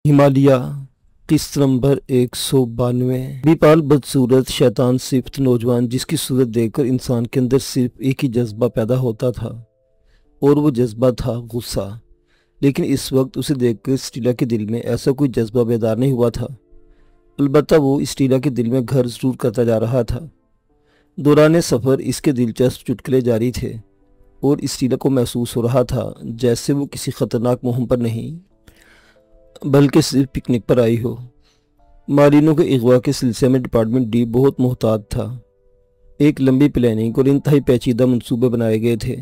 हिमालय किस्त नंबर 192। बीपाल बदसूरत शैतान सिफ्त नौजवान जिसकी सूरत देखकर इंसान के अंदर सिर्फ एक ही जज्बा पैदा होता था और वो जज्बा था गुस्सा। लेकिन इस वक्त उसे देखकर स्टीला के दिल में ऐसा कोई जज्बा बेदार नहीं हुआ था। अलबत्ता वो स्टीला के दिल में घर जरूर करता जा रहा था। दौरान सफ़र इसके दिलचस्प चुटकुले जारी थे और स्टीला को महसूस हो रहा था जैसे वो किसी खतरनाक मुहिम पर नहीं बल्कि सिर्फ पिकनिक पर आई हो। मारिनो के अगवा के सिलसिले में डिपार्टमेंट डी बहुत मोहतात था। एक लंबी प्लानिंग और इंतहाई पेचीदा मंसूबे बनाए गए थे,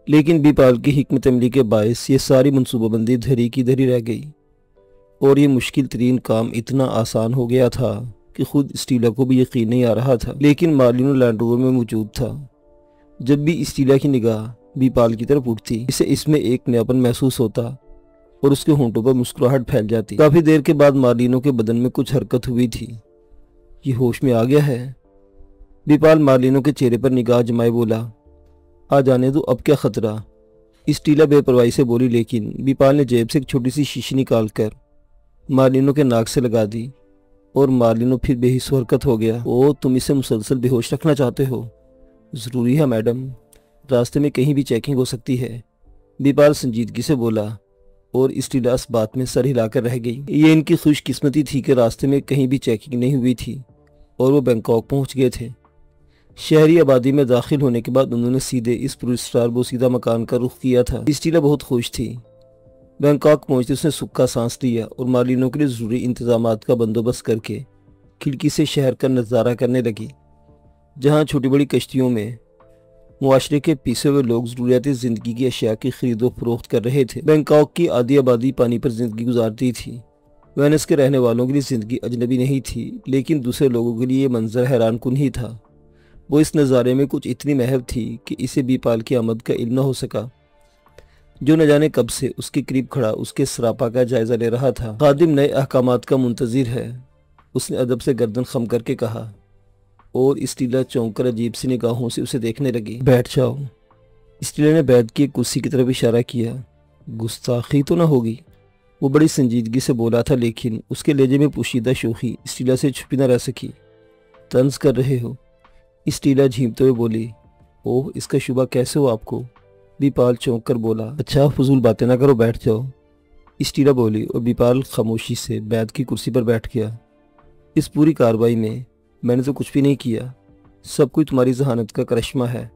लेकिन बीपाल की हिकमत अमली के बायस ये सारी मनसूबाबंदी धरी की धरी रह गई और ये मुश्किल तरीन काम इतना आसान हो गया था कि खुद स्टीला को भी यकीन नहीं आ रहा था। लेकिन मार्लिनो लैंड रोवर में मौजूद था। जब भी स्टीला की निगाह बीपाल की तरफ उठती इसे इसमें एक नयापन महसूस होता और उसके होंठों पर मुस्कुराहट फैल जाती। काफी देर के बाद मार्लिनो के बदन में कुछ हरकत हुई थी। ये होश में आ गया है? बीपाल मार्लिनो के चेहरे पर निगाह जमाए बोला, आ जाने दो, अब क्या खतरा। स्टीला बेपरवाही से बोली, लेकिन बीपाल ने जेब से एक छोटी सी शीशी निकालकर मार्लिनो के नाक से लगा दी और मार्लिनो फिर बेहिस हरकत हो गया। ओ, तुम इसे मुसलसल बेहोश रखना चाहते हो? जरूरी है मैडम, रास्ते में कहीं भी चेकिंग हो सकती है, बीपाल संजीदगी से बोला और स्टीला इस बात में सर हिलाकर रह गई। ये इनकी खुशकिस्मती थी कि रास्ते में कहीं भी चेकिंग नहीं हुई थी और वो बैंकॉक पहुंच गए थे। शहरी आबादी में दाखिल होने के बाद उन्होंने सीधे इस पुरस्कार बोसीदा मकान का रुख किया था। स्टीला बहुत खुश थी। बैंकॉक पहुंचते उसने सुक्का सांस लिया और मार्लिनो के लिए जरूरी इंतजामात का बंदोबस्त करके खिड़की से शहर का नज़ारा करने लगी, जहाँ छोटी बड़ी कश्तियों में मुआशरे के पीसे हुए लोग ज़रूरियाती ज़िंदगी की अशिया की खरीदो फरोख्त कर रहे थे। बैंकॉक की आधी आबादी पानी पर ज़िंदगी गुजारती थी। वेनिस के रहने वालों के लिए ज़िंदगी अजनबी नहीं थी, लेकिन दूसरे लोगों के लिए ये मंजर हैरान कुन ही था। वो इस नज़ारे में कुछ इतनी महव थी कि इसे बीपाल की आमद का इल्म न हो सका, जो न जाने कब से उसके करीब खड़ा उसके सरापा का जायजा ले रहा था। खादिम नए अहकामात का मुंतज़िर है, उसने अदब से गर्दन खम करके कहा और स्टीला चौंक कर अजीब सी निगाहों से उसे देखने लगी। बैठ जाओ। स्टीला ने बैठ की कुर्सी की तरफ इशारा किया। गुस्ताखी तो ना होगी? वो बड़ी संजीदगी से बोला था, लेकिन उसके लहजे में पोशीदा शोखी स्टीला से छुपी न रह सकी। तंज कर रहे हो? स्टीला झींपते हुए बोली। ओह, इसका शुबा कैसे हो आपको? बीपाल चौंक कर बोला। अच्छा, फजूल बातें ना करो, बैठ जाओ, स्टीला बोली और बीपाल खामोशी से बैद की कुर्सी पर बैठ गया। इस पूरी कार्रवाई में मैंने तो कुछ भी नहीं किया, सब कुछ तुम्हारी जहानत का करिश्मा है,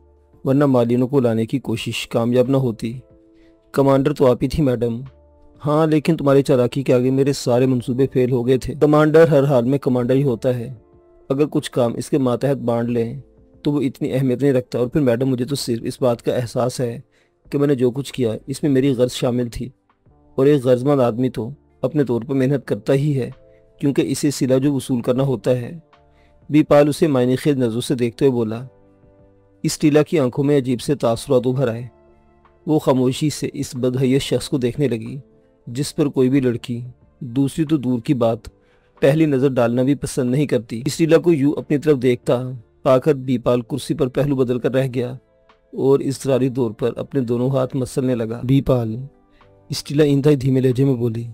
वरना मार्लिनो को लाने की कोशिश कामयाब न होती। कमांडर तो आप ही थी मैडम। हाँ, लेकिन तुम्हारी चालाकी के आगे मेरे सारे मंसूबे फेल हो गए थे। कमांडर हर हाल में कमांडर ही होता है। अगर कुछ काम इसके मातहत बांट लें तो वो इतनी अहमियत नहीं रखता। और फिर मैडम, मुझे तो सिर्फ इस बात का एहसास है कि मैंने जो कुछ किया इसमें मेरी गर्ज शामिल थी, और एक गर्जमंद आदमी तो अपने तौर पर मेहनत करता ही है, क्योंकि इसे सिला जो वसूल करना होता है। बीपाल उसे मायनेखेज नज़रों से देखते हुए बोला। स्टीला की आंखों में अजीब से तासुरात उभर आए। वो खामोशी से इस बदहैयत शख्स को देखने लगी, जिस पर कोई भी लड़की, दूसरी तो दूर की बात, पहली नज़र डालना भी पसंद नहीं करती। स्टीला को यूं अपनी तरफ देखता पाकर बीपाल कुर्सी पर पहलू बदल कर रह गया और इसरारी तौर पर अपने दोनों हाथ मसलने लगा। बीपाल, स्टीला इंतहाई धीमे लहजे में बोली,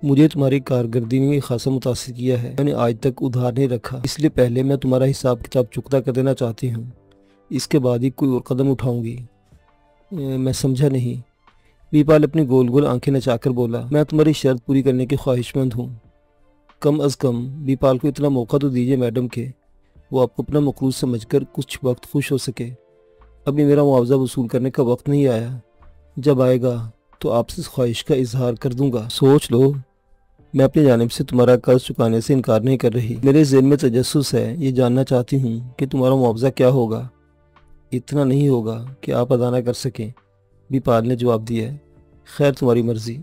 मुझे तुम्हारी कारकर्दगी ने खासा मुतासिर किया है। मैंने आज तक उधार नहीं रखा, इसलिए पहले मैं तुम्हारा हिसाब किताब चुकता कर देना चाहती हूँ, इसके बाद ही कोई और कदम उठाऊंगी। मैं समझा नहीं। बीपाल अपनी गोल गोल आंखें नचाकर बोला। मैं तुम्हारी शर्त पूरी करने की ख्वाहिशमंद हूँ। कम अज़ कम बीपाल को इतना मौका तो दीजिए मैडम के वो आपको अपना मकरूज समझकर कुछ वक्त खुश हो सके। अभी मेरा मुआवजा वसूल करने का वक्त नहीं आया, जब आएगा तो आपसे इस ख्वाहिश का इजहार कर दूंगा। सोच लो, मैं अपनी जानिब से तुम्हारा कर्ज चुकाने से इनकार नहीं कर रही। मेरे ज़हन में तजस्सुस है, ये जानना चाहती हूँ कि तुम्हारा मुआवजा क्या होगा। इतना नहीं होगा कि आप अदा न कर सकें, बीपाल ने जवाब दिया। खैर, तुम्हारी मर्जी।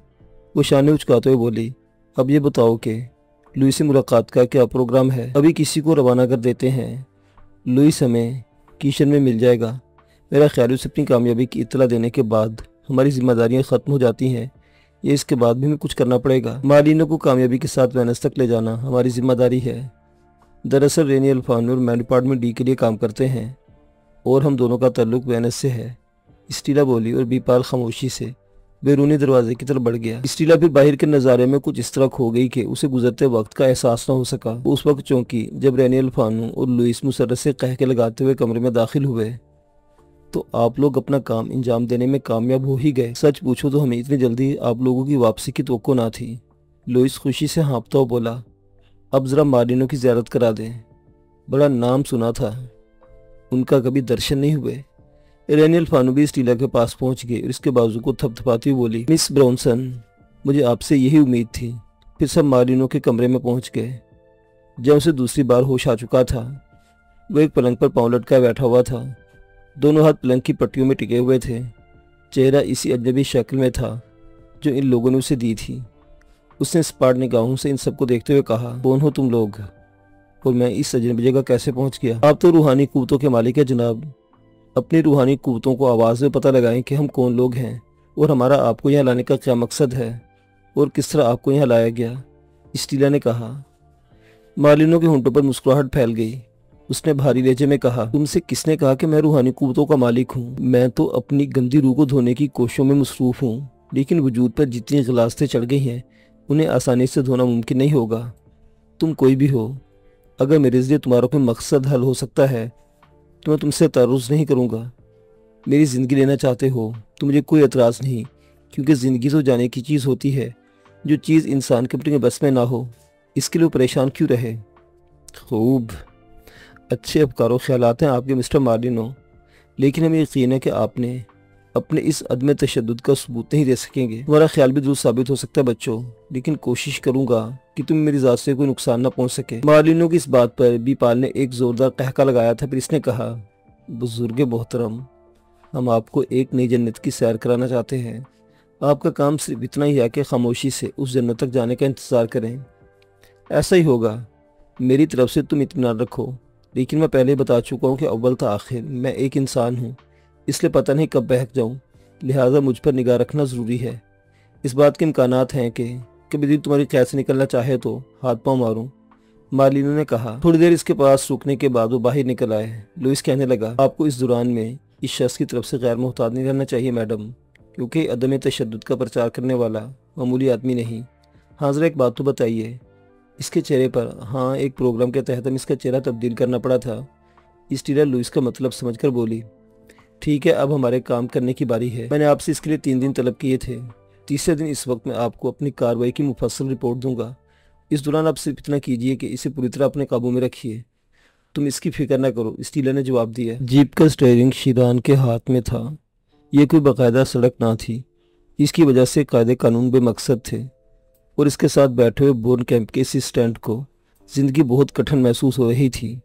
वो शाने उचकाते हुए बोली। अब ये बताओ कि लुई से मुलाकात का क्या प्रोग्राम है? अभी किसी को रवाना कर देते हैं। लुई हमें किशन में मिल जाएगा। मेरा ख्याल से अपनी कामयाबी की इत्तला देने के बाद हमारी जिम्मेदारियां ख़त्म हो जाती हैं। ये इसके बाद भी हमें कुछ करना पड़ेगा। मार्लिनो को कामयाबी के साथ वेनिस तक ले जाना हमारी जिम्मेदारी है। दरअसल रेनी अल्फानो और मैं डिपार्टमेंट डी के लिए काम करते हैं और हम दोनों का ताल्लुक वेनिस से है, स्टीला बोली और बीपाल खामोशी से बैरूनी दरवाजे की तरफ बढ़ गया। स्टीला फिर बाहर के नज़ारे में कुछ इस तरह खो गई कि उसे गुजरते वक्त का एहसास न हो सका। वो उस वक्त चौंकी जब रेनियल फानू और लुइस मुसर्रत से कह के लगाते हुए कमरे में दाखिल हुए। तो आप लोग अपना काम अंजाम देने में कामयाब हो ही गए। सच पूछो तो हमें इतनी जल्दी आप लोगों की वापसी की तवक्को ना थी। लुइस खुशी से हाँफता हुआ बोला, अब ज़रा मार्लिनो की ज़ियारत करा दें, बड़ा नाम सुना था, उनका कभी दर्शन नहीं हुए। रेनियल फानू भी स्टीला के पास पहुंच गई और इसके बाजू को थपथपाती हुई बोली, मिस ब्राउनसन, मुझे आपसे यही उम्मीद थी। फिर सब मार्लिनो के कमरे में पहुंच गए। जब उसे दूसरी बार होश आ चुका था, वो एक पलंग पर पांव लटका बैठा हुआ था। दोनों हाथ पलंग की पट्टियों में टिके हुए थे। चेहरा इसी अजनबी शक्ल में था जो इन लोगों ने उसे दी थी। उसने स्पाट निगाहों से इन सबको देखते हुए कहा, कौन हो तुम लोग और मैं इस अजनबी जगह कैसे पहुंच गया? आप तो रूहानी कुव्वतों के मालिक है जनाब। अपनी रूहानी कुव्वतों को आवाज़ में पता लगाएं कि हम कौन लोग हैं और हमारा आपको यहाँ लाने का क्या मकसद है और किस तरह आपको यहाँ लाया गया, स्टीला ने कहा। मार्लिनो के होंठों पर मुस्कुराहट फैल गई। उसने भारी लहजे में कहा, तुमसे किसने कहा कि मैं रूहानी कुव्वतों का मालिक हूँ? मैं तो अपनी गंदी रूह को धोने की कोशिशों में मसरूफ़ हूँ, लेकिन वजूद पर जितनी गिलासतें चढ़ गई हैं उन्हें आसानी से धोना मुमकिन नहीं होगा। तुम कोई भी हो, अगर मेरे ज़रिए तुम्हारा कोई मकसद हल हो सकता है तो मैं तुमसे तारुज़ नहीं करूँगा। मेरी ज़िंदगी लेना चाहते हो तो मुझे कोई एतराज़ नहीं, क्योंकि ज़िंदगी तो जाने की चीज़ होती है। जो चीज़ इंसान के अपने बस में ना हो, इसके लिए परेशान क्यों रहे? खूब अच्छे अफकारों ख्यालात हैं आपके मिस्टर मार्लिनो, लेकिन हमें यकीन है कि आपने अपने इस अदम तशद्दुद का सबूत नहीं दे सकेंगे। तुम्हारा ख्याल भी दुरुस्त साबित हो सकता है बच्चों, लेकिन कोशिश करूंगा कि तुम मेरी ज़ात से कोई नुकसान ना पहुंच सके। मार्लिनो की इस बात पर बीपाल ने एक ज़ोरदार कहका लगाया था। फिर इसने कहा, बुजुर्ग मोहतरम, हम आपको एक नई जन्नत की सैर कराना चाहते हैं। आपका काम सिर्फ इतना ही है कि खामोशी से उस जन्नत तक जाने का इंतज़ार करें। ऐसा ही होगा, मेरी तरफ से तुम इत्मीनान रखो। लेकिन मैं पहले बता चुका हूँ कि अव्वल था आखिर मैं एक इंसान हूँ, इसलिए पता नहीं कब बहक जाऊँ, लिहाजा मुझ पर निगाह रखना ज़रूरी है। इस बात के इम्कानात हैं कि कभी दिन तुम्हारी कैद से निकलना चाहे तो हाथ पाँव मारूं, मार्लिनो ने कहा। थोड़ी देर इसके पास रुकने के बाद वो बाहर निकल आए। लुइस कहने लगा, आपको इस दौरान में इस शख्स की तरफ से गैर मोहतात नहीं रहना चाहिए मैडम, क्योंकि अदम तशद्दुद का प्रचार करने वाला मामूली आदमी नहीं। हाँ ज़रा एक बात तो बताइए, इसके चेहरे पर, हाँ एक प्रोग्राम के तहत हम इसका चेहरा तब्दील करना पड़ा था। स्टीला लुइस का मतलब समझकर बोली, ठीक है अब हमारे काम करने की बारी है। मैंने आपसे इसके लिए 3 दिन तलब किए थे। तीसरे दिन इस वक्त मैं आपको अपनी कार्रवाई की मुफस्सल रिपोर्ट दूंगा। इस दौरान आप सिर्फ इतना कीजिए कि इसे पूरी तरह अपने काबू में रखिए। तुम इसकी फिक्र न करो, स्टीला ने जवाब दिया। जीप का स्टीयरिंग शीरान के हाथ में था। यह कोई बाकायदा सड़क ना थी, इसकी वजह से कायदे कानून बेमकसद थे और इसके साथ बैठे हुए बोर्न कैंप के असिस्टेंट को जिंदगी बहुत कठिन महसूस हो रही थी।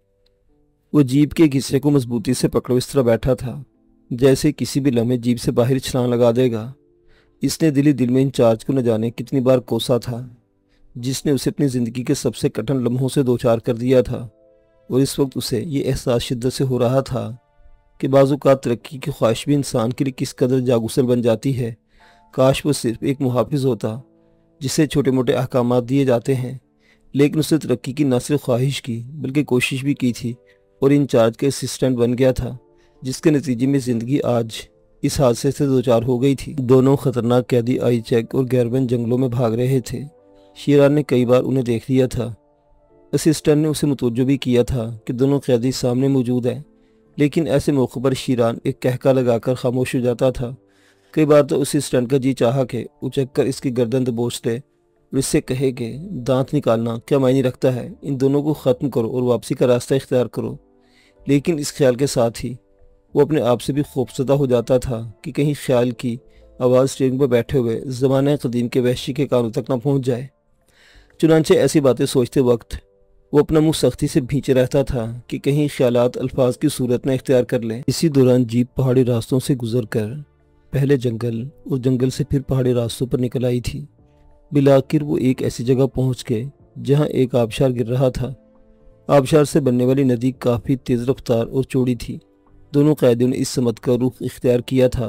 वो जीप के हिस्से को मजबूती से पकड़ो इस तरह बैठा था जैसे किसी भी लम्हे जीप से बाहर छलांग लगा देगा। इसने दिल में इंचार्ज को न जाने कितनी बार कोसा था, जिसने उसे अपनी ज़िंदगी के सबसे कठिन लम्हों से दो चार कर दिया था। और इस वक्त उसे ये एहसास शिद्दत से हो रहा था कि बाज़-औक़ात तरक्की की ख्वाहिश भी इंसान के लिए किस कदर जागुसल बन जाती है। काश वो सिर्फ एक मुहाफ़िज़ होता जिसे छोटे मोटे अहकामात दिए जाते हैं, लेकिन उसने तरक्की की न सिर्फ ख्वाहिश की बल्कि कोशिश भी की थी और इंचार्ज के असिस्टेंट बन गया था, जिसके नतीजे में ज़िंदगी आज इस हादसे से दो चार हो गई थी। दोनों खतरनाक कैदी आई चेक और गैरबन जंगलों में भाग रहे थे। शीरान ने कई बार उन्हें देख लिया था। असिस्टेंट ने उसे मुतवज्जो भी किया था कि दोनों कैदी सामने मौजूद हैं, लेकिन ऐसे मौक़ों पर शीरान एक कहका लगाकर खामोश हो जाता था। कई बार तो असिस्टेंट का जी चाहा कि उचक कर इसकी गर्दन दबोच ले और इससे कहे कि दांत निकालना क्या मायने रखता है, इन दोनों को ख़त्म करो और वापसी का रास्ता इख्तियार करो। लेकिन इस ख्याल के साथ ही वो अपने आप से भी खौफज़दा हो जाता था कि कहीं ख्याल की आवाज़ स्टीयरिंग पर बैठे हुए ज़माने क़दीम के वहशी के कानों तक न पहुँच जाए। चुनांचे ऐसी बातें सोचते वक्त वो अपना मुंह सख्ती से भींचे रहता था कि कहीं ख्यालात अल्फाज की सूरत में इख्तियार कर लें। इसी दौरान जीप पहाड़ी रास्तों से गुजर कर पहले जंगल और जंगल से फिर पहाड़ी रास्तों पर निकल आई थी। बिलाखिर वो एक ऐसी जगह पहुंच गए जहां एक आबशार गिर रहा था। आबशार से बनने वाली नदी काफ़ी तेज़ रफ्तार और चौड़ी थी। दोनों कैदियों ने इस समत का रुख इख्तियार किया था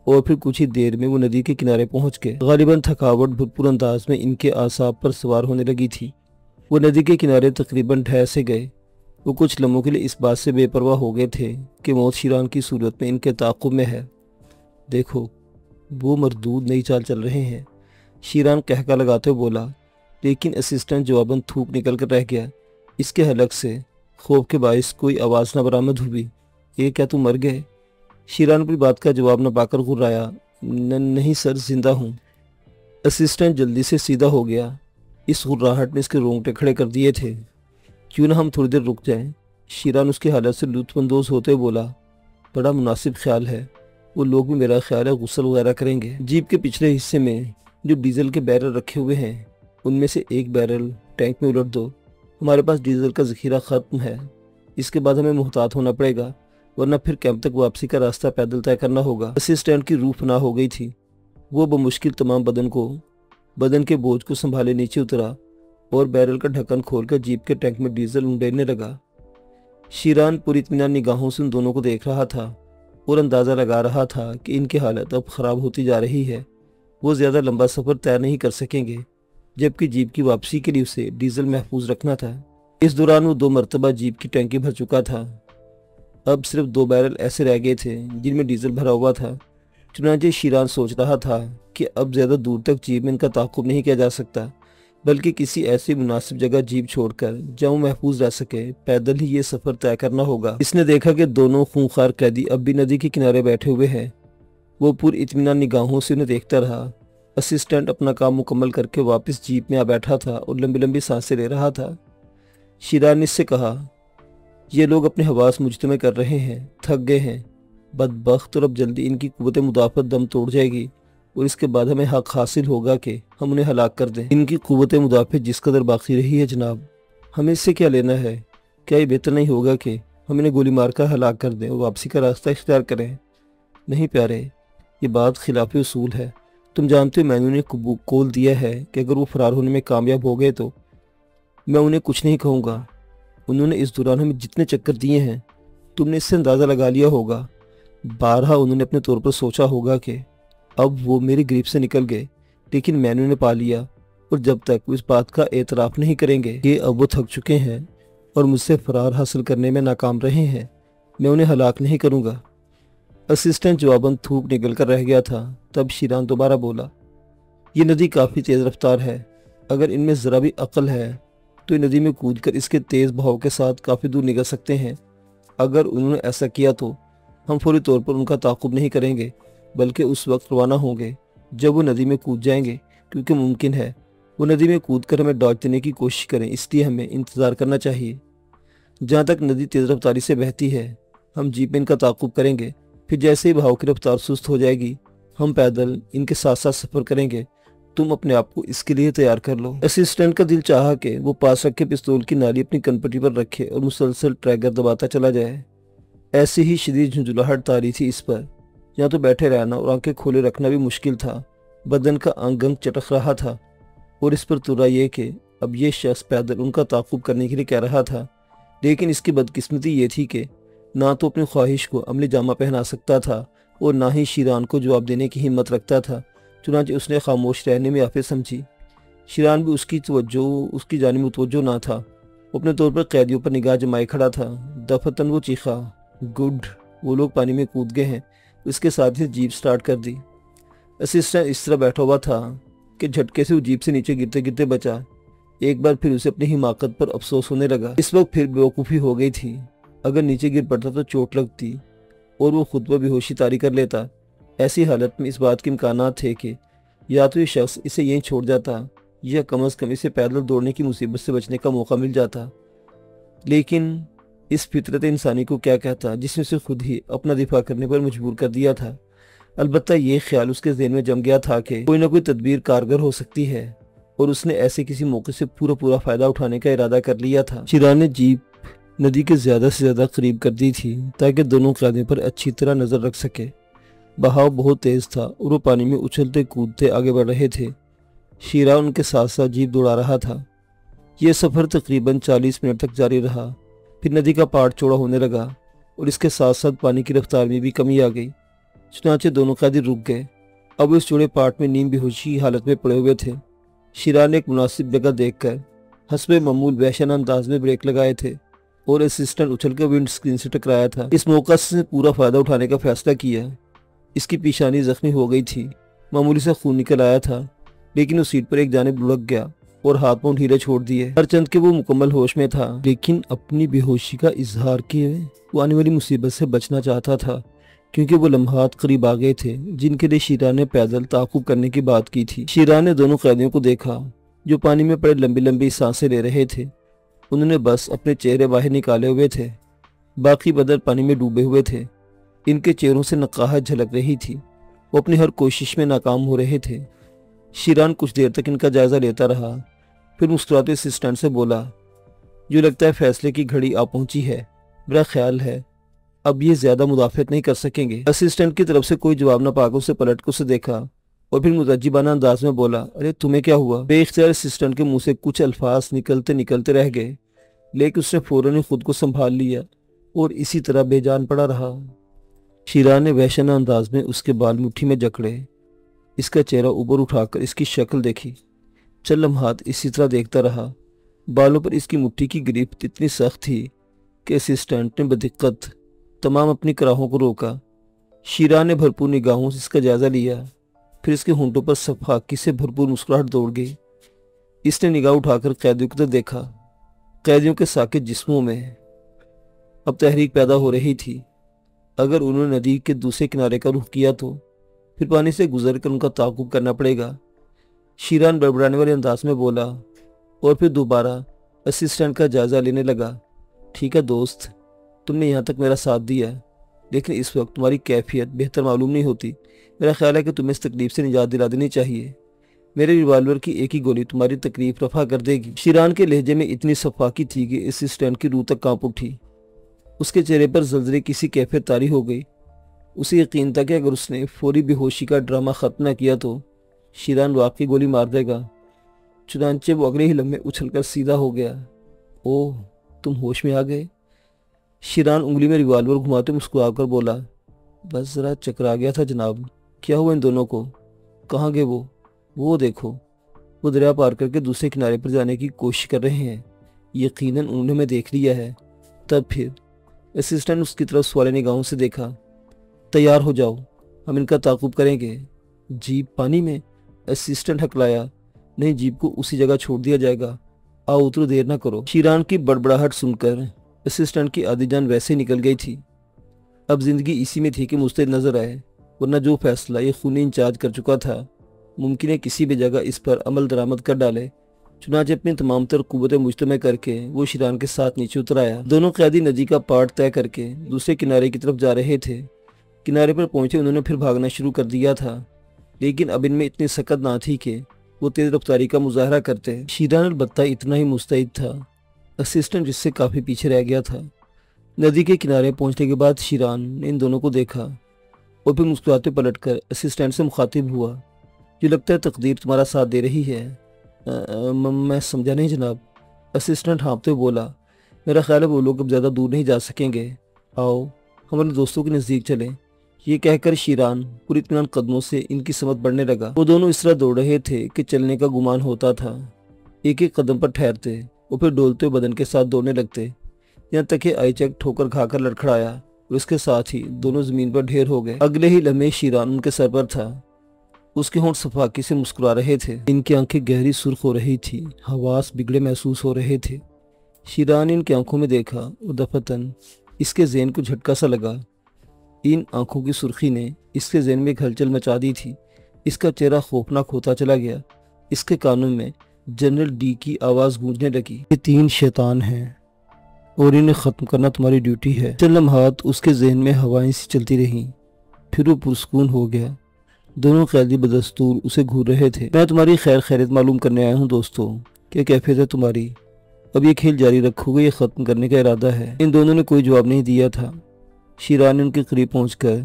और फिर कुछ ही देर में वो नदी के किनारे पहुंच गए। गालिबन थकावट भरपूर अंदाज में इनके आसाब पर सवार होने लगी थी। वो नदी के किनारे तकरीबन ढह से गए। वो कुछ लम्हों के लिए इस बात से बेपरवाह हो गए थे कि मौत शीरान की सूरत में इनके ताक़ुब में है। देखो, वो मरदूद नई चाल चल रहे हैं। शीरान कहका लगाते हुए बोला, लेकिन असिस्टेंट जवाबन थूक निकल कर रह गया। इसके हलक से खौफ के बायस कोई आवाज़ न बरामद हुई। ये क्या तुम मर गए? शीरान अपनी बात का जवाब न पाकर घुर्राया। नहीं सर, जिंदा हूँ। असिस्टेंट जल्दी से सीधा हो गया। इस घुर्राहट ने इसके रोंगटे खड़े कर दिए थे। क्यों ना हम थोड़ी देर रुक जाएं? शीरान उसकी हालत से लुत्फानंदोज होते बोला। बड़ा मुनासिब ख्याल है। वो लोग भी मेरा ख्याल है गुस्ल वगैरह करेंगे। जीप के पिछले हिस्से में जो डीजल के बैरल रखे हुए हैं, उनमें से एक बैरल टैंक में उलट दो। हमारे पास डीजल का जखीरा ख़त्म है। इसके बाद हमें मुहतात होना पड़ेगा, वरना फिर कैंप तक वापसी का रास्ता पैदल तय करना होगा। असिस्टेंट की रूह फना हो गई थी। वो बमुश्किल तमाम बदन के बोझ को संभाले नीचे उतरा और बैरल का ढक्कन खोलकर जीप के टैंक में डीजल उंडेरने लगा। शीरान पूरी इत्मीनान निगाहों से उन दोनों को देख रहा था और अंदाज़ा लगा रहा था कि इनकी हालत अब ख़राब होती जा रही है। वो ज़्यादा लंबा सफ़र तय नहीं कर सकेंगे, जबकि जीप की वापसी के लिए उसे डीजल महफूज रखना था। इस दौरान वो 2 मरतबा जीप की टैंकी भर चुका था। अब सिर्फ 2 बैरल ऐसे रह गए थे जिनमें डीजल भरा हुआ था। चुनांचे शीरान सोच रहा था कि अब ज़्यादा दूर तक जीप में इनका ताक़ुब नहीं किया जा सकता, बल्कि किसी ऐसी मुनासिब जगह जीप छोड़कर जहाँ महफूज रह सके पैदल ही ये सफ़र तय करना होगा। इसने देखा कि दोनों खूंखार कैदी अब भी नदी के किनारे बैठे हुए हैं। वो पूरी इत्मीनान निगाहों से उन्हें देखता रहा। असिस्टेंट अपना काम मुकम्मल करके वापस जीप में आ बैठा था और लंबी लंबी सांसें ले रहा था। शीरान ने इससे कहा, ये लोग अपने हवास मुजतमे कर रहे हैं, थक गए हैं बदबख्त, और अब जल्दी इनकी कुव्वत मुदाफ़त दम तोड़ जाएगी और इसके बाद हमें हक हासिल होगा कि हम उन्हें हलाक कर दें। इनकी कुव्वत मुदाफ़त जिस कदर बाकी रही है जनाब, हमें इससे क्या लेना है? क्या ये बेहतर नहीं होगा कि हम इन्हें गोली मारकर हलाक कर दें और वापसी का रास्ता इख्तियार करें? नहीं प्यारे, ये बात खिलाफ उसूल है। तुम जानते हो मैंने उन्हें कौल दिया है कि अगर वो फरार होने में कामयाब हो गए तो मैं उन्हें कुछ नहीं कहूँगा। उन्होंने इस दौरान हमें जितने चक्कर दिए हैं, तुमने इससे अंदाज़ा लगा लिया होगा। बारहा उन्होंने अपने तौर पर सोचा होगा कि अब वो मेरी ग्रिप से निकल गए, लेकिन मैंने उन्हें पा लिया, और जब तक वो इस बात का एतराफ़ नहीं करेंगे कि अब वो थक चुके हैं और मुझसे फरार हासिल करने में नाकाम रहे हैं, मैं उन्हें हलाक नहीं करूँगा। असिस्टेंट जवाबन थूक निकल कर रह गया था। तब शीरान दोबारा बोला, ये नदी काफ़ी तेज़ रफ्तार है। अगर इनमें ज़रा भी अक्ल है तो ये नदी में कूदकर इसके तेज़ बहाव के साथ काफ़ी दूर निकल सकते हैं। अगर उन्होंने ऐसा किया तो हम फौरी तौर पर उनका ताक़ुब नहीं करेंगे, बल्कि उस वक्त रवाना होंगे जब वो नदी में कूद जाएंगे, क्योंकि मुमकिन है वो नदी में कूदकर हमें डॉज देने की कोशिश करें। इसलिए हमें इंतज़ार करना चाहिए। जहाँ तक नदी तेज़ रफ्तारी से बहती है, हम जीप में इनका ताक़ुब करेंगे। फिर जैसे ही बहाव की रफ्तार सुस्त हो जाएगी, हम पैदल इनके साथ साथ सफ़र करेंगे। तुम अपने आप को इसके लिए तैयार कर लो। असिस्टेंट का दिल चाहा कि वो पास रखे पिस्तौल की नाली अपनी कनपटी पर रखे और मुसलसल ट्रैगर दबाता चला जाए। ऐसी ही शदीद झुंझुलाहट तारी थी इस पर। यहाँ तो बैठे रहना और आंखें खोले रखना भी मुश्किल था। बदन का अंग अंग चटक रहा था और इस पर तुरा ये कि अब ये शख्स पैदल उनका ताक़ुब करने के लिए कह रहा था। लेकिन इसकी बदकिस्मती ये थी कि ना तो अपनी ख्वाहिश को अमली जामा पहना सकता था और ना ही शीरान को जवाब देने की हिम्मत रखता था। चुनांचे उसने खामोश रहने में आफियत समझी। शीरान भी उसकी जानिब मुतवज्जो ना था। वो अपने तौर पर कैदियों पर निगाह जमाए खड़ा था। दफतन वो चीखा, गुड, वो लोग पानी में कूद गए हैं। उसके साथ ही जीप स्टार्ट कर दी। असिस्टेंट इस तरह बैठा हुआ था कि झटके से वो जीप से नीचे गिरते गिरते बचा। एक बार फिर उसे अपनी हिमाकत पर अफसोस होने लगा। इस वक्त फिर बेवकूफ़ी हो गई थी। अगर नीचे गिर पड़ता तो चोट लगती और वो खुद पर बेहोशी तारी कर लेता। ऐसी हालत में इस बात के इम्कानात थे कि या तो ये शख्स इसे यहीं छोड़ जाता या कम अज़ कम इसे पैदल दौड़ने की मुसीबत से बचने का मौका मिल जाता। लेकिन इस फितरत इंसानी को क्या कहता जिसने उसे खुद ही अपना दिफा करने पर मजबूर कर दिया था। अलबत्ता ये ख्याल उसके ज़हन में जम गया था कि कोई ना कोई तदबीर कारगर हो सकती है और उसने ऐसे किसी मौके से पूरा फ़ायदा उठाने का इरादा कर लिया था। शीरान ने जीप नदी के ज़्यादा से ज़्यादा करीब कर दी थी ताकि दोनों कैदियों पर अच्छी तरह नज़र रख सके। बहाव बहुत तेज़ था और वो पानी में उछलते कूदते आगे बढ़ रहे थे। शीरा उनके साथ साथ जीप दौड़ा रहा था। यह सफ़र तकरीबन 40 मिनट तक जारी रहा। फिर नदी का पार्ट चौड़ा होने लगा और इसके साथ साथ पानी की रफ्तार में भी कमी आ गई। चुनांचे दोनों कैदी रुक गए। अब इस चौड़े पार्ट में नीम बेहोशी हालत में पड़े हुए थे। शीरा ने एक मुनासिब जगह देखकर हस्बे मामूल वहशाना अंदाज में ब्रेक लगाए थे और असिस्टेंट उछलकर विंड स्क्रीन से टकराया था। इस मौका से पूरा फ़ायदा उठाने का फैसला किया। इसकी पेशानी जख्मी हो गई थी, मामूली सा खून निकल आया था, लेकिन उस सीट पर एक जानिब लुढ़क गया और हाथ पांव ढीले छोड़ दिए। हर चंद के वो मुकम्मल होश में था, लेकिन अपनी बेहोशी का इजहार किए वो आने वाली मुसीबत से बचना चाहता था, क्योंकि वो लम्हात करीब आ गए थे जिनके लिए शीरा ने पैदल ताक़ुब करने की बात की थी। शीरा ने दोनों कैदियों को देखा जो पानी में पड़े लंबी लंबी सांसें ले रहे थे। उन्होंने बस अपने चेहरे बाहर निकाले हुए थे, बाकी बदन पानी में डूबे हुए थे। इनके चेहरों से नकाहत झलक रही थी, वो अपनी हर कोशिश में नाकाम हो रहे थे। शीरान कुछ देर तक इनका जायजा लेता रहा, फिर मुस्कुराते असिस्टेंट से बोला, जो लगता है फैसले की घड़ी आ पहुंची है। मेरा ख्याल है अब ये ज्यादा मुदाफियत नहीं कर सकेंगे। असिस्टेंट की तरफ से कोई जवाब न पाकर उसे पलट कर उसे देखा और फिर मुतज्जिबाना अंदाज में बोला, अरे तुम्हें क्या हुआ? बेइख्तियार असिस्टेंट के मुंह से कुछ अल्फाज निकलते निकलते रह गए, लेकिन उसने फौरन ही खुद को संभाल लिया और इसी तरह बेजान पड़ा रहा। शीरा ने वहशना अंदाज में उसके बाल मुट्ठी में जकड़े, इसका चेहरा ऊपर उठाकर इसकी शक्ल देखी। चल लम्हात इसी तरह देखता रहा। बालों पर इसकी मुट्ठी की गिरफ्त इतनी सख्त थी कि असिस्टेंट ने बदिक्कत तमाम अपनी कराहों को रोका। शीरा ने भरपूर निगाहों से इसका जायजा लिया, फिर इसके होंठों पर सफाकी से भरपूर मुस्कुराहट दौड़ गई। इसने निगाह उठाकर कैदियों की तरफ देखा। कैदियों के साकित जिस्मों में अब तहरीक पैदा हो रही थी। अगर उन्होंने नदी के दूसरे किनारे का रुख किया तो फिर पानी से गुजर कर उनका ताक़ुब करना पड़ेगा। शीरान बड़बड़ाने वाले अंदाज में बोला और फिर दोबारा असिस्टेंट का जायजा लेने लगा। ठीक है दोस्त, तुमने यहाँ तक मेरा साथ दिया, लेकिन इस वक्त तुम्हारी कैफियत बेहतर मालूम नहीं होती। मेरा ख्याल है कि तुम्हें इस तकलीफ से निजात दिला देनी चाहिए। मेरे रिवाल्वर की एक ही गोली तुम्हारी तकलीफ रफा कर देगी। शीरान के लहजे में इतनी सफाकी थी कि असिस्टेंट की रूह तक कांप उठी। उसके चेहरे पर जल्जले किसी कैफियत तारी हो गई। उसे यकीन था कि अगर उसने फौरी बेहोशी का ड्रामा ख़त्म न किया तो शीरान वाकई गोली मार देगा। चुनांचे वो अगले ही लम्हे उछलकर सीधा हो गया। ओह, तुम होश में आ गए? शीरान उंगली में रिवाल्वर घुमाते मुस्कुराकर बोला, बस ज़रा चकरा गया था जनाब। क्या हुआ इन दोनों को? कहाँ गए वो देखो, वो दरिया पार करके दूसरे किनारे पर जाने की कोशिश कर रहे हैं। यकीनन उन्होंने मैं देख लिया है। तब फिर असिस्टेंट उसकी तरफ सवाले निगाहों से देखा। तैयार हो जाओ, हम इनका ताक़ुब करेंगे। जीप पानी में? असिस्टेंट हकलाया। नहीं, जीप को उसी जगह छोड़ दिया जाएगा। आओ उतरो, देर ना करो। शीरान की बड़बड़ाहट सुनकर असिस्टेंट की आधी जान वैसे निकल गई थी। अब जिंदगी इसी में थी कि मुस्तैद नजर आए, वरना जो फैसला ये खूनी इंचार्ज कर चुका था मुमकिन है किसी भी जगह इस पर अमल दरामद कर डाले। चुनांचे अपनी तमाम तर कुव्वतें मुज्तमा करके वो शीरान के साथ नीचे उतर आया। दोनों कैदी नदी का पार तय करके दूसरे किनारे की तरफ जा रहे थे। किनारे पर पहुंचे उन्होंने फिर भागना शुरू कर दिया था, लेकिन अब इनमें इतनी सकत ना थी कि वो तेज रफ्तारी का मुजाहरा करते। शीरान अलबत्ता इतना ही मुस्तैद था। असिस्टेंट जिससे काफ़ी पीछे रह गया था। नदी के किनारे पहुंचने के बाद शीरान ने इन दोनों को देखा और फिर मुस्कुराते पलटकर असिस्टेंट से मुखातिब हुआ, जो लगता है तकदीर तुम्हारा साथ दे रही है। मैं समझा नहीं जनाब। असिस्टेंट हाँफते बोला, मेरा ख्याल है वो लोग अब ज़्यादा दूर नहीं जा सकेंगे। आओ हमारे दोस्तों के नज़दीक चलें। ये कहकर शीरान पूरी इत्मीनान कदमों से इनकी समत बढ़ने लगा। वो दोनों इस तरह दौड़ रहे थे कि चलने का गुमान होता था। एक एक कदम पर ठहरते और फिर डोलते हुए बदन के साथ दौड़ने लगते, यहाँ तक कि आईचक ठोकर खाकर लड़खड़ाया और उसके साथ ही दोनों जमीन पर ढेर हो गए। अगले ही लम्हे शीरान उनके सर पर था। उसके होंठ सफाकी से मुस्कुरा रहे थे। इनकी आंखें गहरी सुर्ख हो रही थी, हवास बिगड़े महसूस हो रहे थे। शीरान ने इनकी आंखों में देखा और दफतन इसके ज़हन को झटका सा लगा। इन आंखों की सुर्खी ने इसके ज़हन में हलचल मचा दी थी। इसका चेहरा खौफनाक होता चला गया। इसके कानों में जनरल डी की आवाज़ गूंजने लगी, ये 3 शैतान हैं और इन्हें ख़त्म करना तुम्हारी ड्यूटी है। चंद लम्हात उसके जहन में हवाएं सी चलती रहीं, फिर वो पुरस्कून हो गया। दोनों कैदी बदस्तूर उसे घूर रहे थे। मैं तुम्हारी खैर खैरियत मालूम करने आया हूँ दोस्तों, क्या कैफियत है तुम्हारी? अब ये खेल जारी रखोगे या ख़त्म करने का इरादा है? इन दोनों ने कोई जवाब नहीं दिया था। शीरान ने उनके करीब पहुंचकर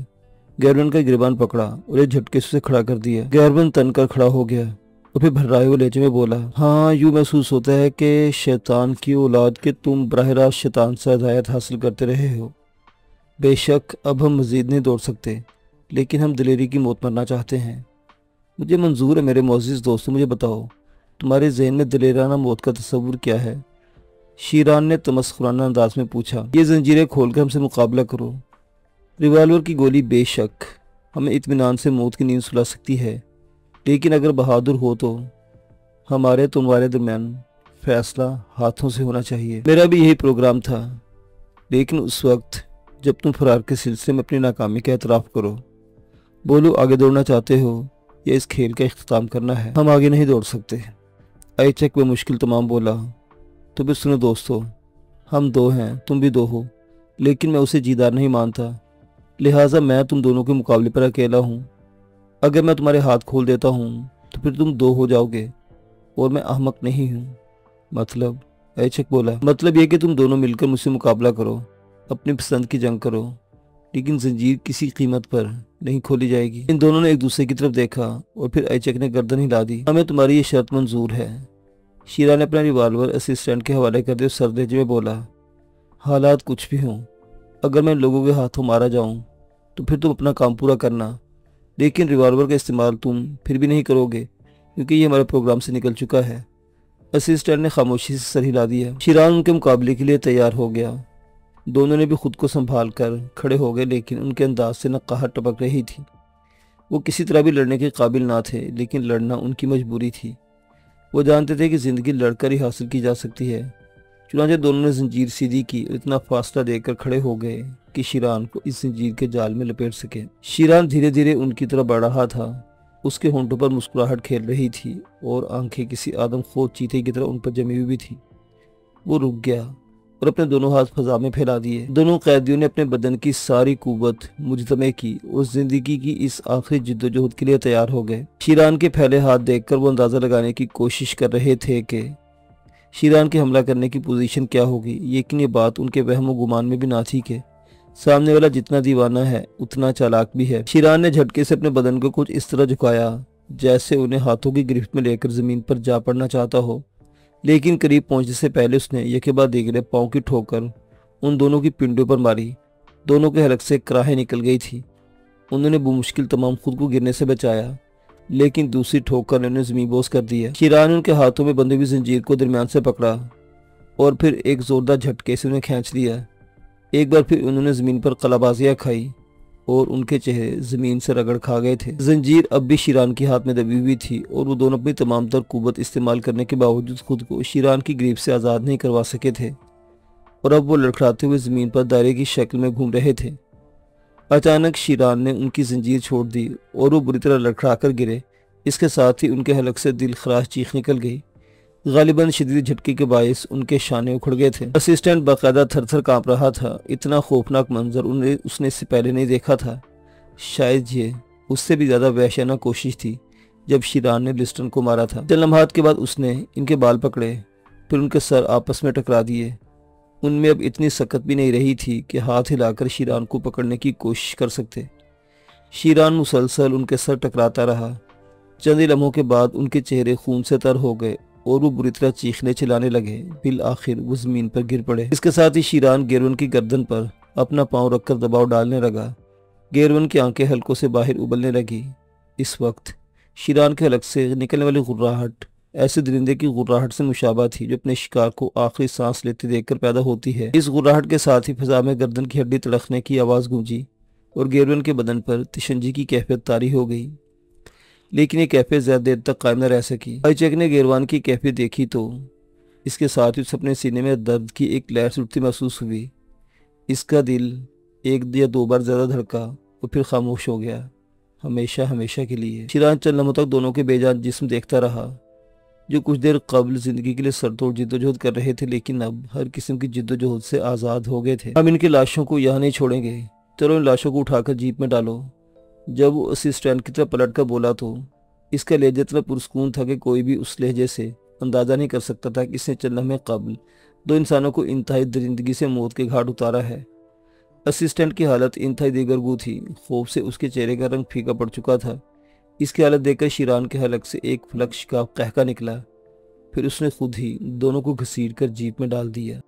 गैरबन का गिरबान पकड़ा और एक झटके से उसे खड़ा कर दिया। गैरबन तन कर खड़ा हो गया और फिर भर्राए हुए लहजे में बोला, हाँ यूँ महसूस होता है कि शैतान की औलाद के तुम बराह रास्त शैतान से हिदायत हासिल करते रहे हो। बेशक अब हम मज़ीद नहीं दौड़ सकते, लेकिन हम दिलेरी की मौत मरना चाहते हैं। मुझे मंजूर है मेरे मोअज़्ज़िज़ दोस्तों, मुझे बताओ तुम्हारे जहन में दिलेराना मौत का तस्वुर क्या है? शीरान ने तमस्खुराना अंदाज में पूछा। ये जंजीरें खोलकर हमसे मुकाबला करो। रिवाल्वर की गोली बेशक हमें इत्मीनान से मौत की नींद सुला सकती है, लेकिन अगर बहादुर हो तो हमारे तुम्हारे दरमियान फैसला हाथों से होना चाहिए। मेरा भी यही प्रोग्राम था, लेकिन उस वक्त जब तुम फरार के सिलसिले में अपनी नाकामी का एतराफ़ करो, बोलो आगे दौड़ना चाहते हो या इस खेल का इख्तिताम करना है। हम आगे नहीं दौड़ सकते। आइचक बेमुश्किल तमाम बोला। तो भी सुनो दोस्तों, हम दो हैं, तुम भी दो हो, लेकिन मैं उसे जीदार नहीं मानता, लिहाजा मैं तुम दोनों के मुकाबले पर अकेला हूँ। अगर मैं तुम्हारे हाथ खोल देता हूँ तो फिर तुम दो हो जाओगे और मैं अहमक नहीं हूँ। मतलब? आइचक बोला, मतलब यह कि तुम दोनों मिलकर मुझसे मुकाबला करो, अपनी पसंद की जंग करो, लेकिन जंजीर किसी कीमत पर नहीं खोली जाएगी। इन दोनों ने एक दूसरे की तरफ देखा और फिर आइचक ने गर्दन हिला दी। हमें तुम्हारी ये शर्त मंजूर है। शीरा ने अपना रिवाल्वर असिस्टेंट के हवाले कर दिया। सर लहजे में बोला, हालात कुछ भी हों, अगर मैं लोगों के हाथों मारा जाऊं तो फिर तुम अपना काम पूरा करना, लेकिन रिवाल्वर का इस्तेमाल तुम फिर भी नहीं करोगे क्योंकि ये हमारे प्रोग्राम से निकल चुका है। असिस्टेंट ने खामोशी से सर हिला दिया। शीरान उनके मुकाबले के लिए तैयार हो गया। दोनों ने भी खुद को संभाल कर खड़े हो गए, लेकिन उनके अंदाज से नकाहट टपक रही थी। वो किसी तरह भी लड़ने के काबिल ना थे, लेकिन लड़ना उनकी मजबूरी थी। वो जानते थे कि ज़िंदगी लड़कर ही हासिल की जा सकती है। चुनांचे दोनों ने जंजीर सीधी की और इतना फासला देकर खड़े हो गए कि शीरान को इस जंजीर के जाल में लपेट सके। शीरान धीरे धीरे उनकी तरफ बढ़ रहा था। उसके होंठों पर मुस्कुराहट खेल रही थी और आंखें किसी आदमखोर चीते की तरह उन पर जमी हुई थी। वो रुक गया और अपने दोनों हाथ फजा में फैला दिए। दोनों कैदियों ने अपने बदन की सारी कुव्वत मुजतमे की और जिंदगी की इस आखिरी जिद्दोजहद के लिए तैयार हो गए। शीरान के फैले हाथ देखकर वो अंदाजा लगाने की कोशिश कर रहे थे कि शीरान के हमला करने की पोजीशन क्या होगी, लेकिन ये बात उनके वहम गुमान में भी ना थी कि सामने वाला जितना दीवाना है उतना चालाक भी है। शीरान ने झटके से अपने बदन को कुछ इस तरह झुकाया जैसे उन्हें हाथों की गिरफ्त में लेकर जमीन पर जा पड़ना चाहता हो, लेकिन करीब पहुंचने से पहले उसने यके बाद दीगरे पांव की ठोकर उन दोनों की पिंडों पर मारी। दोनों के हलक से कराहें निकल गई थी। उन्होंने बेमुश्किल तमाम खुद को गिरने से बचाया, लेकिन दूसरी ठोकर ने उन्हें जमीन बोस कर दिया। शीरान ने उनके हाथों में बंधी हुई जंजीर को दरमियान से पकड़ा और फिर एक जोरदार झटके से उन्हें खींच लिया। एक बार फिर उन्होंने जमीन पर कलाबाजियां खाई और उनके चेहरे जमीन से रगड़ खा गए थे। जंजीर अब भी शीरान के हाथ में दबी हुई थी और वो दोनों अपनी तमाम तर कुव्वत इस्तेमाल करने के बावजूद खुद को शीरान की ग्रीप से आज़ाद नहीं करवा सके थे और अब वो लड़खड़ाते हुए जमीन पर दायरे की शक्ल में घूम रहे थे। अचानक शीरान ने उनकी जंजीर छोड़ दी और वो बुरी तरह लड़खड़ा कर गिरे। इसके साथ ही उनके हलक से दिल खराश चीख निकल गई। गालिबन शदीद झटके के बायस उनके शाने उखड़ गए थे। असिस्टेंट बाकायदा थर-थर कांप रहा था। इतना खौफनाक मंजर उसने इससे पहले नहीं देखा था। शायद ये उससे भी ज्यादा वहशियाना कोशिश थी जब शीरान ने लिस्टन को मारा था। चंद लम्हात के बाद उसने इनके बाल पकड़े, फिर उनके सर आपस में टकरा दिए। उनमें अब इतनी सकत भी नहीं रही थी कि हाथ हिलाकर शीरान को पकड़ने की कोशिश कर सकते। शीरान मुसलसल उनके सर टकराता रहा। चंद ही लम्हों के बाद उनके चेहरे खून से तर हो गए और वो बुरी तरह चीखने चिल्लाने लगे। बिल आखिर वो जमीन पर गिर पड़े। इसके साथ ही शीरान गेरवन की गर्दन पर अपना पांव रखकर दबाव डालने लगा। गेरवन की आंखें हल्कों से बाहर उबलने लगी। इस वक्त शीरान के हलक से निकलने वाली गुर्राहट ऐसे दरिंदे की गुर्राहट से मुशाबा थी जो अपने शिकार को आखिरी सांस लेते देखकर पैदा होती है। इस गुर्राहट के साथ ही फिजा में गर्दन की हड्डी तड़कने की आवाज़ गूंजी और गेरवन के बदन पर तिशंजी की कैफियत तारी हो गई, लेकिन ये कैफियत ज़्यादा देर तक कायम न रह सकी। आइचक ने गेरवान की कैफियत देखी तो इसके साथ ही उसे अपने सीने में दर्द की एक लहर उठती महसूस हुई। इसका दिल एक या दो बार ज़्यादा धड़का और फिर खामोश हो गया, हमेशा हमेशा के लिए। शीरान चंद लम्हों तक दोनों के बेजान जिस्म देखता रहा जो कुछ देर कबल जिंदगी के लिए सरतोड़ जिद्दोजहद कर रहे थे, लेकिन अब हर किस्म की जिद्दोजहद से आज़ाद हो गए थे। हम इनकी लाशों को यहाँ नहीं छोड़ेंगे, चलो इन लाशों को उठाकर जीप में डालो। जब वो असिस्टेंट की तरफ पलट कर बोला तो इसका लहजा इतना पुरस्कून था कि कोई भी उस लहजे से अंदाज़ा नहीं कर सकता था कि इसने चंद लम्हे कबल दो इंसानों को इंतहाई दरिंदगी से मौत के घाट उतारा है। असिस्टेंट की हालत इंतहाई दीगरगू थी। खौफ से उसके चेहरे का रंग फीका पड़ चुका था। इसकी हालत देखकर शीरान के हलक से एक फलक का कहका निकला, फिर उसने खुद ही दोनों को घसीट कर जीप में डाल दिया।